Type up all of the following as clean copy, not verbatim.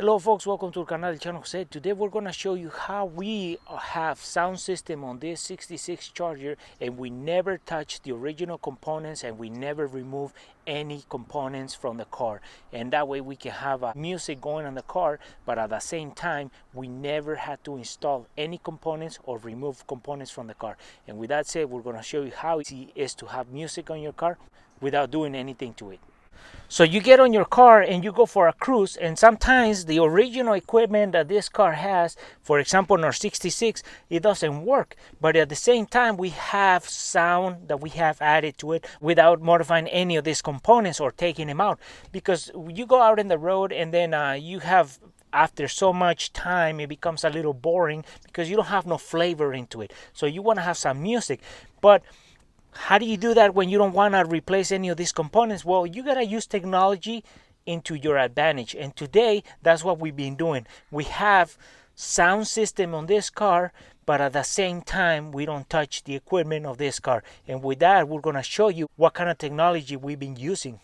Hello folks, welcome to the canal Chano Jose. Today we're going to show you how we have sound system on this 66 Charger, and we never touch the original components and we never remove any components from the car, and that way we can have music going on the car, but at the same time we never had to install any components or remove components from the car. And with that said, we're going to show you how easy it is to have music on your car without doing anything to it. So you get on your car and you go for a cruise, and sometimes the original equipment that this car has, for example in our 66, it doesn't work, but at the same time we have sound that we have added to it without modifying any of these components or taking them out. Because you go out in the road and then you have, after so much time, it becomes a little boring because you don't have no flavor into it. So you want to have some music, but how do you do that when you don't want to replace any of these components? Well, you got to use technology into your advantage. And today, that's what we've been doing. We have sound system on this car, but at the same time, we don't touch the equipment of this car. And with that, we're going to show you what kind of technology we've been using.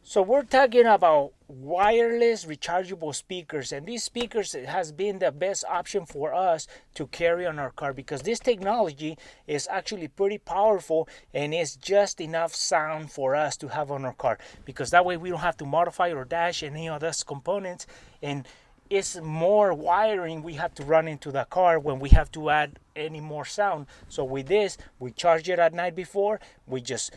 So we're talking about wireless rechargeable speakers, and these speakers has been the best option for us to carry on our car because this technology is actually pretty powerful and it's just enough sound for us to have on our car, because that way we don't have to modify or dash any of those components, and it's more wiring we have to run into the car when we have to add any more sound. So with this, we charge it at night before, we just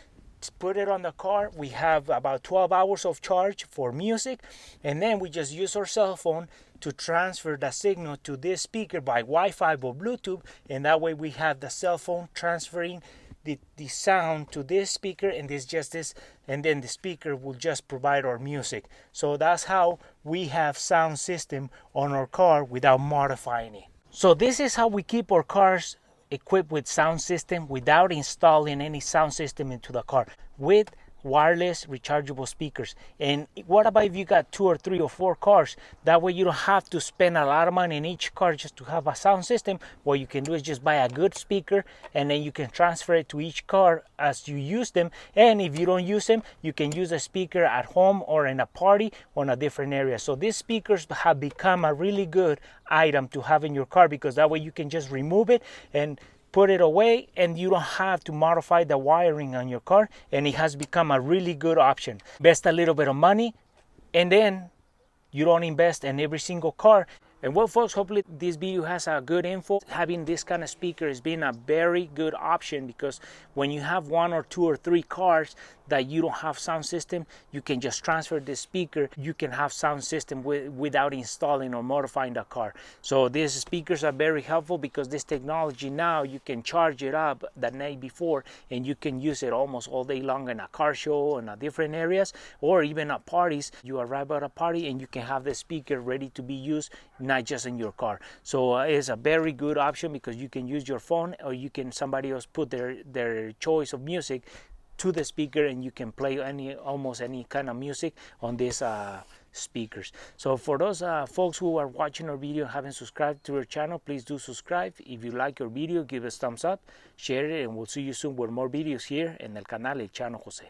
put it on the car. We have about 12 hours of charge for music, and then we just use our cell phone to transfer the signal to this speaker by Wi-Fi or Bluetooth, and that way we have the cell phone transferring the sound to this speaker, and and then the speaker will just provide our music. So that's how we have sound system on our car without modifying it. So this is how we keep our cars equipped with sound system without installing any sound system into the car, with wireless rechargeable speakers. And what about if you got 2 or 3 or 4 cars? That way you don't have to spend a lot of money in each car just to have a sound system. What you can do is just buy a good speaker, and then you can transfer it to each car as you use them. And if you don't use them, you can use a speaker at home or in a party on a different area. So these speakers have become a really good item to have in your car, because that way you can just remove it and put it away, and you don't have to modify the wiring on your car, and it has become a really good option. Invest a little bit of money, and then you don't invest in every single car. And well folks, hopefully this video has a good info. Having this kind of speaker has been a very good option, because when you have 1 or 2 or 3 cars that you don't have sound system, you can just transfer the speaker. You can have sound system without installing or modifying the car. So these speakers are very helpful, because this technology now you can charge it up the night before, and you can use it almost all day long in a car show and different areas, or even at parties. You arrive at a party and you can have the speaker ready to be used, not just in your car. So it's a very good option, because you can use your phone, or somebody else put their choice of music to the speaker, and you can play almost any kind of music on these speakers. So for those folks who are watching our video and haven't subscribed to our channel, please do subscribe. If you like our video, give us thumbs up, share it, and we'll see you soon with more videos here in el canal El Chano Jose.